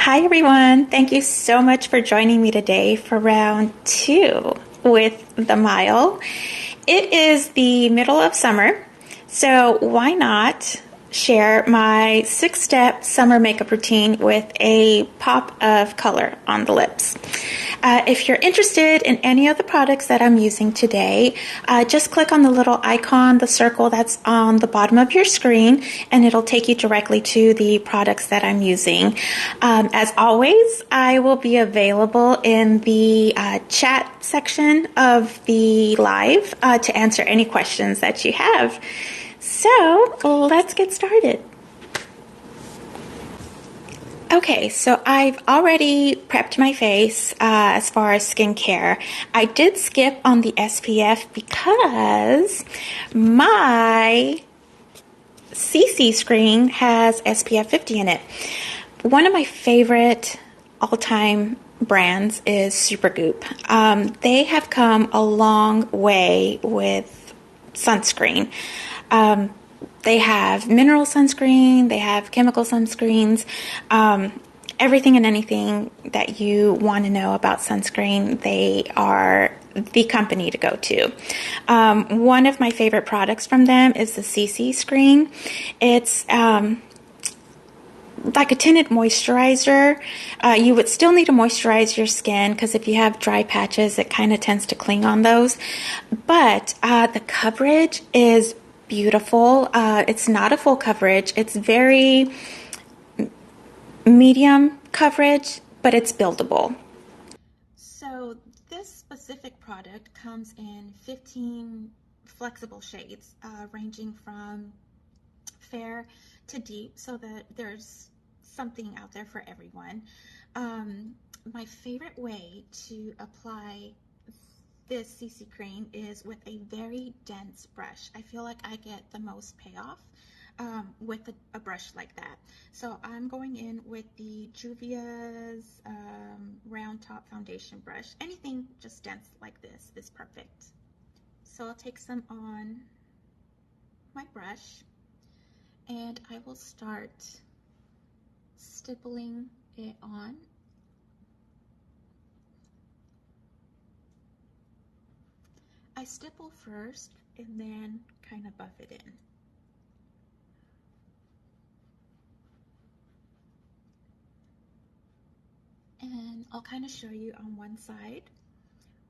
Hi everyone, thank you so much for joining me today for round 2 with the Mile. It is the middle of summer, so why not share my 6-step summer makeup routine with a pop of color on the lips. If you're interested in any of the products that I'm using today, just click on the little icon, the circle that's on the bottom of your screen, and it'll take you directly to the products that I'm using. As always, I will be available in the chat section of the live to answer any questions that you have. So let's get started. Okay, so I've already prepped my face as far as skincare. I did skip on the SPF because my CC screen has SPF 50 in it. One of my favorite all-time brands is Supergoop. They have come a long way with sunscreen. They have mineral sunscreen, they have chemical sunscreens, everything and anything that you want to know about sunscreen, they are the company to go to. One of my favorite products from them is the CC screen. It's like a tinted moisturizer. You would still need to moisturize your skin because if you have dry patches, it kind of tends to cling on those. But the coverage is beautiful. It's not a full coverage. It's very medium coverage, but it's buildable. So this specific product comes in 15 flexible shades, ranging from fair to deep, so that there's something out there for everyone. My favorite way to apply this CC cream is with a very dense brush. I feel like I get the most payoff with a brush like that. So I'm going in with the Juvia's round top foundation brush. Anything just dense like this is perfect. So I'll take some on my brush and I will start stippling it on. I stipple first and then kind of buff it in. And I'll kind of show you on one side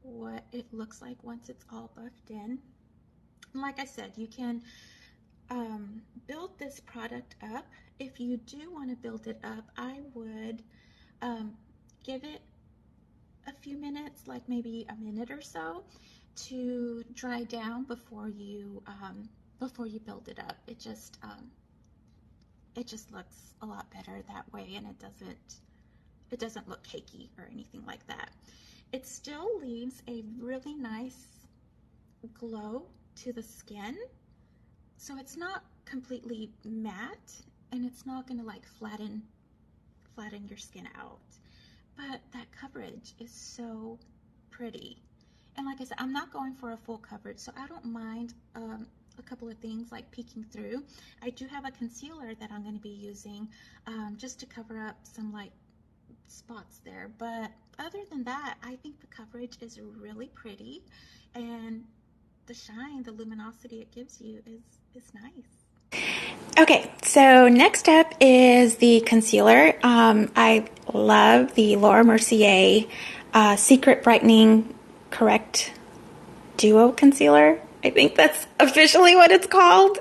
what it looks like once it's all buffed in. And like I said, you can build this product up. If you do want to build it up, I would give it a few minutes, like maybe a minute or so, to dry down before you build it up. It just looks a lot better that way, and it doesn't look cakey or anything like that. It still leaves a really nice glow to the skin, so it's not completely matte, and it's not going to like flatten your skin out, but that coverage is so pretty. And like I said, I'm not going for a full coverage, so I don't mind a couple of things like peeking through. I do have a concealer that I'm going to be using just to cover up some like spots there, but other than that, I think the coverage is really pretty, and the shine, the luminosity it gives you is nice. Okay, so next up is the concealer. I love the Laura Mercier Secret Brightening Correct Duo Concealer. I think that's officially what it's called.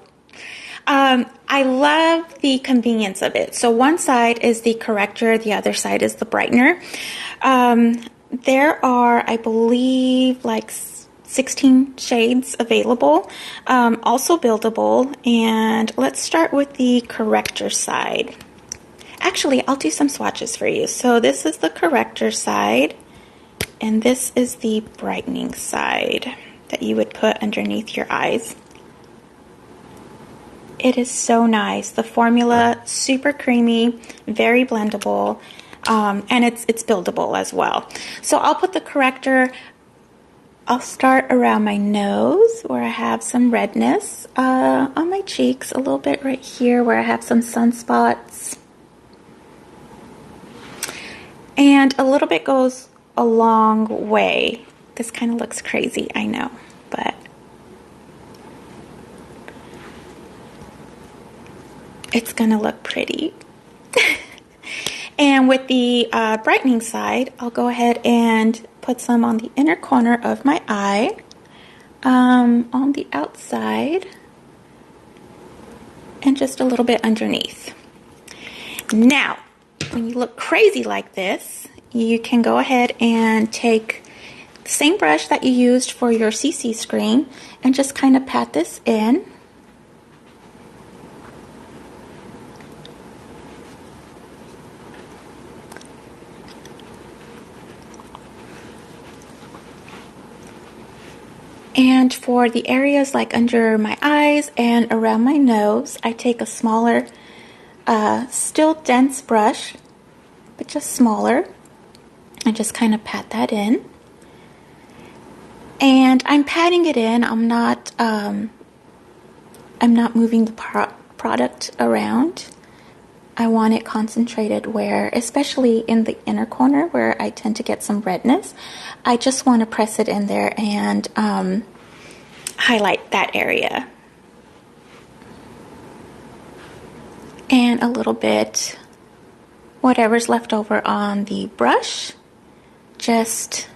I love the convenience of it. So one side is the corrector, the other side is the brightener. There are, I believe, like 16 shades available, also buildable. And let's start with the corrector side. Actually, I'll do some swatches for you. So this is the corrector side, and this is the brightening side that you would put underneath your eyes. It is so nice. The formula, super creamy, very blendable, and it's buildable as well. So I'll put the corrector, I'll start around my nose where I have some redness, on my cheeks, a little bit right here where I have some sunspots. And a little bit goes a long way. This kind of looks crazy, I know, but it's gonna look pretty. And with the brightening side, I'll go ahead and put some on the inner corner of my eye, on the outside, and just a little bit underneath. Now, when you look crazy like this, you can go ahead and take the same brush that you used for your CC screen and just kind of pat this in. And for the areas like under my eyes and around my nose, I take a smaller, still dense brush, but just smaller, and just kind of pat that in. And I'm patting it in. I'm not moving the product around. I want it concentrated where, especially in the inner corner where I tend to get some redness, I just want to press it in there and highlight that area. And a little bit, whatever's left over on the brush, just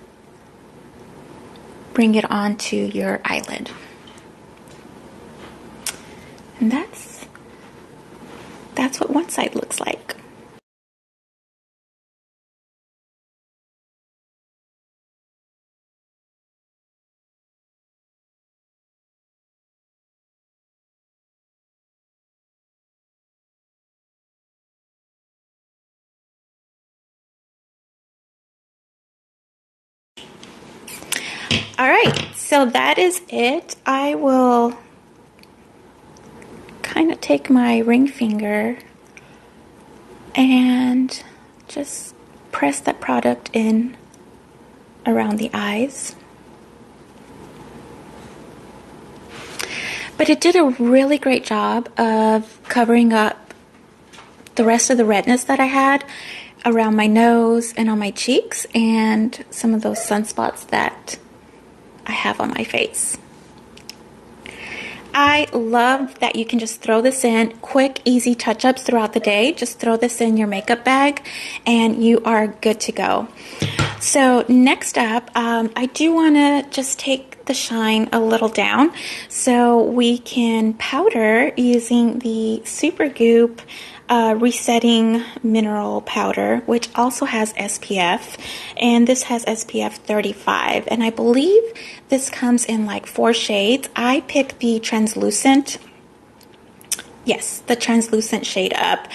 bring it onto your eyelid. And that's what one side looks like. All right, so that is it. I will kind of take my ring finger and just press that product in around the eyes. But it did a really great job of covering up the rest of the redness that I had around my nose and on my cheeks and some of those sunspots that I have on my face. I love that you can just throw this in, quick, easy touch-ups throughout the day. Just throw this in your makeup bag and you are good to go. So next up, I do want to just take the shine a little down so we can powder using the Supergoop resetting mineral powder, which also has SPF, and this has SPF 35, and I believe this comes in like 4 shades. I picked the translucent, yes, the translucent shade up.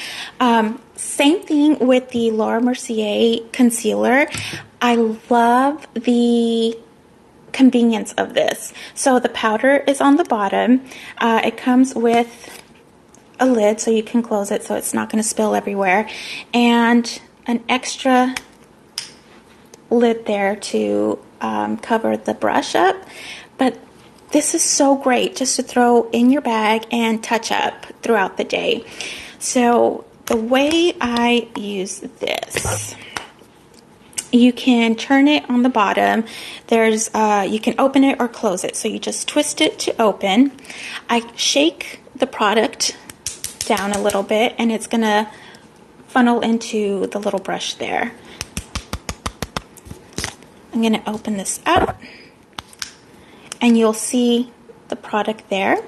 Same thing with the Laura Mercier concealer. I love the convenience of this. So the powder is on the bottom. It comes with a lid so you can close it so it's not going to spill everywhere, and an extra lid there to cover the brush up. But this is so great just to throw in your bag and touch up throughout the day. So the way I use this, you can turn it on the bottom. There's you can open it or close it, so you just twist it to open. I shake the product down a little bit and it's gonna funnel into the little brush there. I'm gonna open this up and you'll see the product there,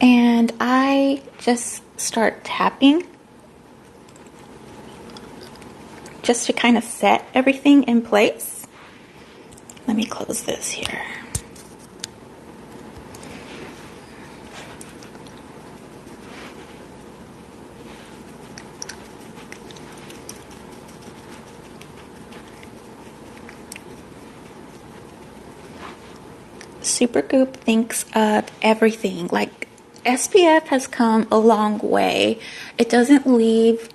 and I just start tapping just to kind of set everything in place. Let me close this here. Supergoop thinks of everything. Like, SPF has come a long way. It doesn't leave,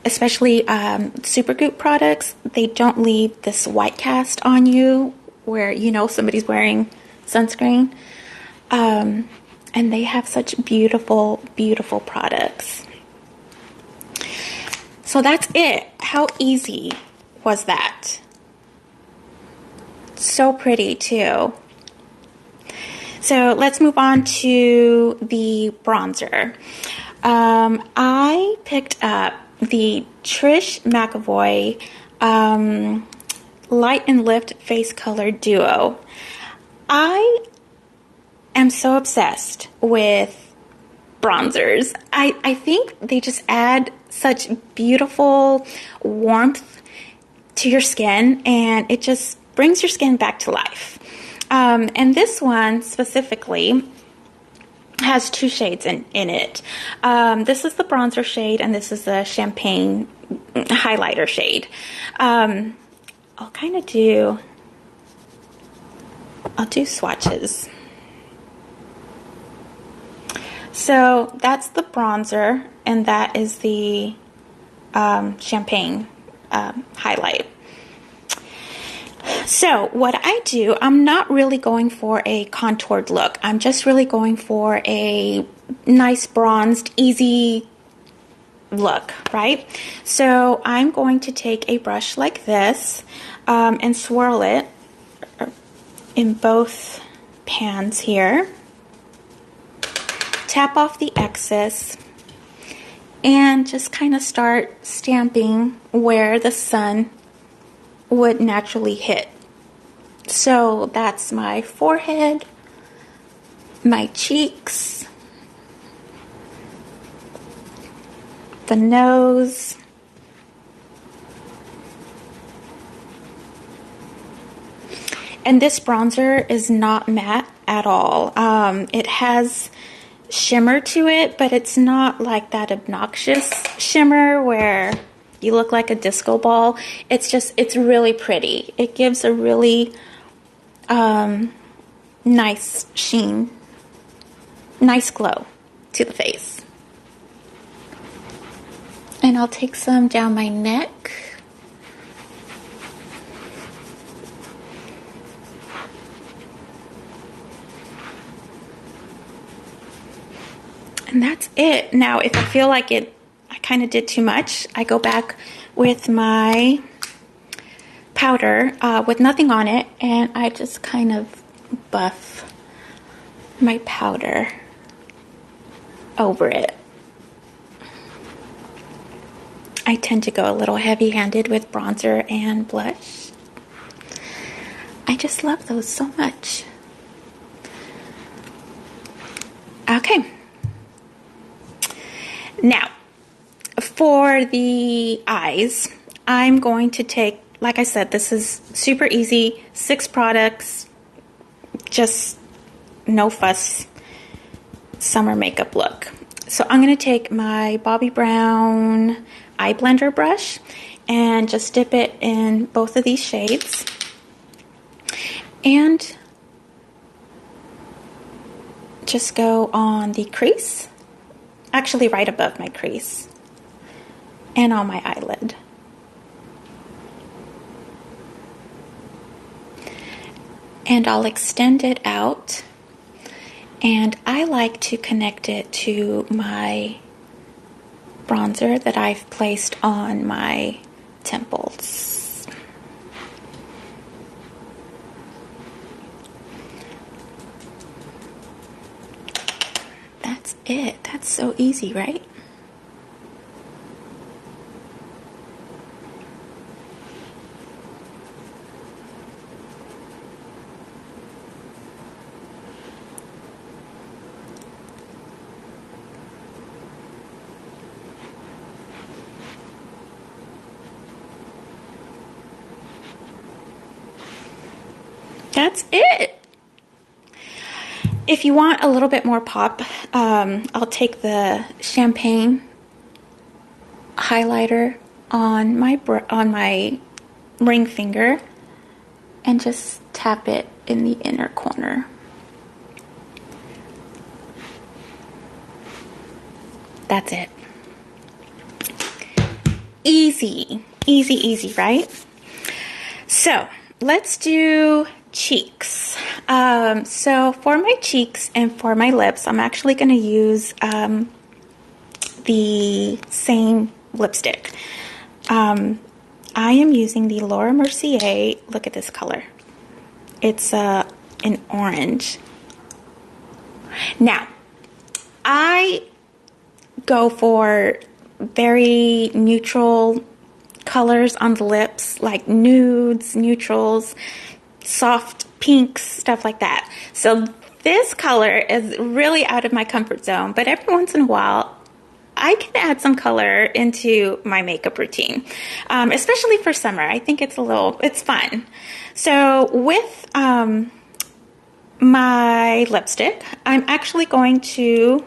especially Supergoop products, they don't leave this white cast on you where you know somebody's wearing sunscreen. And they have such beautiful, beautiful products. So that's it. How easy was that? So pretty too. So let's move on to the bronzer. I picked up the Trish McAvoy Light and Lift Face Color Duo. I am so obsessed with bronzers. I think they just add such beautiful warmth to your skin, and it just brings your skin back to life. And this one specifically has 2 shades in it. This is the bronzer shade, and this is the champagne highlighter shade. I'll do swatches. So that's the bronzer, and that is the champagne highlight. So what I do, I'm not really going for a contoured look. I'm just really going for a nice bronzed, easy look, right? So I'm going to take a brush like this and swirl it in both pans here. Tap off the excess and just kind of start stamping where the sun would naturally hit. So that's my forehead, my cheeks, the nose, and this bronzer is not matte at all. It has shimmer to it, but it's not like that obnoxious shimmer where you look like a disco ball. It's really pretty. It gives a really nice sheen, nice glow to the face. And I'll take some down my neck. And that's it. Now, if I feel like I kind of did too much, I go back with my powder with nothing on it, and I just kind of buff my powder over it. I tend to go a little heavy-handed with bronzer and blush. I just love those so much. Okay. Now, for the eyes, I'm going to take, like I said, this is super easy, 6 products, just no fuss, summer makeup look. So I'm going to take my Bobbi Brown eye blender brush and just dip it in both of these shades. And just go on the crease, actually right above my crease, and on my eyelid. And I'll extend it out, and I like to connect it to my bronzer that I've placed on my temples. That's it. That's so easy, right? That's it. If you want a little bit more pop, I'll take the champagne highlighter on my ring finger and just tap it in the inner corner. That's it. Easy, easy, easy, right? So let's do cheeks. So for my cheeks and for my lips, I'm actually going to use the same lipstick. I am using the Laura Mercier. Look at this color. It's an orange. Now, I go for very neutral colors on the lips, like nudes, neutrals, soft pinks, stuff like that. So this color is really out of my comfort zone, but every once in a while, I can add some color into my makeup routine, especially for summer. I think it's fun. So with my lipstick, I'm actually going to,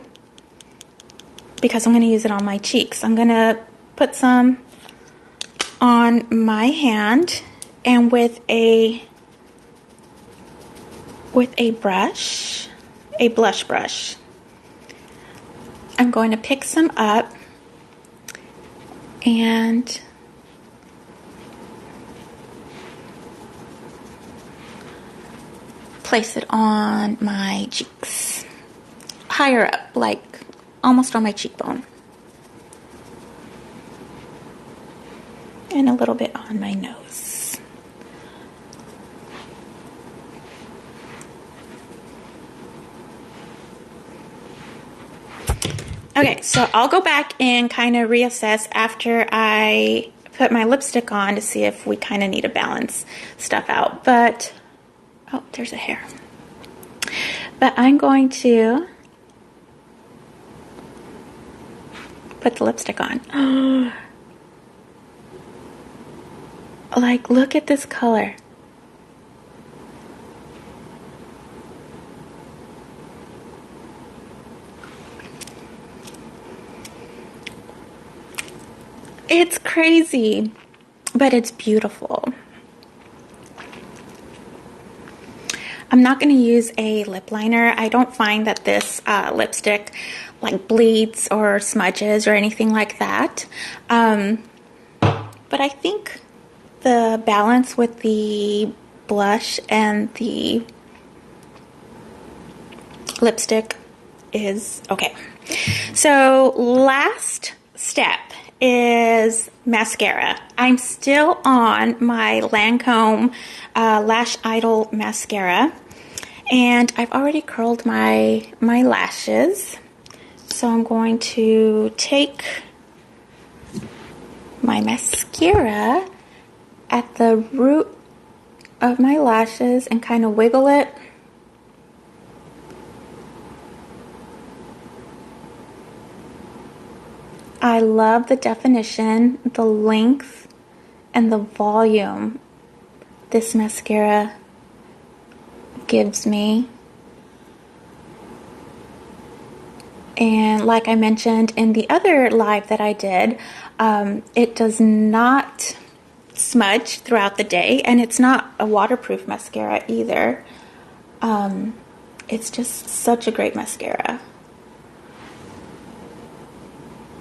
because I'm going to use it on my cheeks, I'm going to put some on my hand, and with a brush, a blush brush, I'm going to pick some up and place it on my cheeks, higher up, like almost on my cheekbone, and a little bit on my nose. Okay, so I'll go back and kind of reassess after I put my lipstick on to see if we kind of need to balance stuff out. But, oh, there's a hair. But I'm going to put the lipstick on. Like, look at this color. It's crazy, but it's beautiful. I'm not going to use a lip liner. I don't find that this lipstick like bleeds or smudges or anything like that. But I think the balance with the blush and the lipstick is okay. So last step is mascara. I'm still on my Lancome Lash Idol mascara, and I've already curled my lashes. So I'm going to take my mascara at the root of my lashes and kind of wiggle it. I love the definition, the length, and the volume this mascara gives me. And like I mentioned in the other live that I did, it does not smudge throughout the day, and it's not a waterproof mascara either. It's just such a great mascara.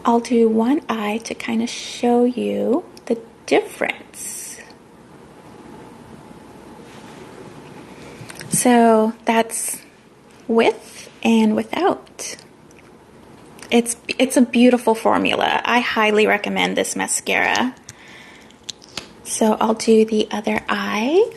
I'll do one eye to kind of show you the difference. So that's with and without. It's a beautiful formula. I highly recommend this mascara. So I'll do the other eye.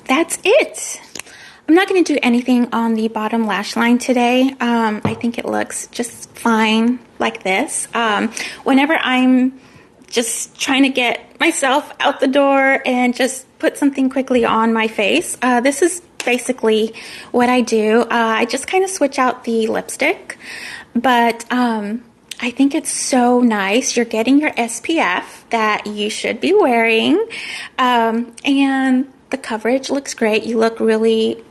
That's it. I'm not going to do anything on the bottom lash line today. I think it looks just fine like this. Whenever I'm just trying to get myself out the door and just put something quickly on my face, this is basically what I do. I just kind of switch out the lipstick, but I think it's so nice. You're getting your SPF that you should be wearing, and the coverage looks great. You look really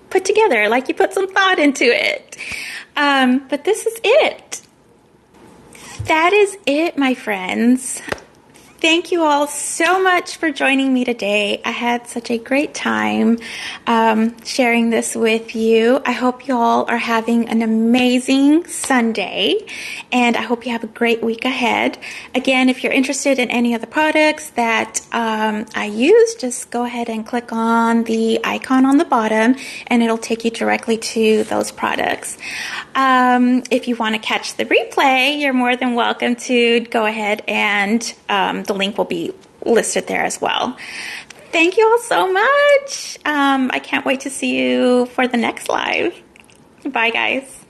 put together, like you put some thought into it. But this is it. That is it, my friends. Thank you all so much for joining me today. I had such a great time sharing this with you. I hope you all are having an amazing Sunday, and I hope you have a great week ahead. Again, if you're interested in any of the products that I use, just go ahead and click on the icon on the bottom, and it'll take you directly to those products. If you want to catch the replay, you're more than welcome to go ahead and the link will be listed there as well. Thank you all so much. I can't wait to see you for the next live. Bye, guys.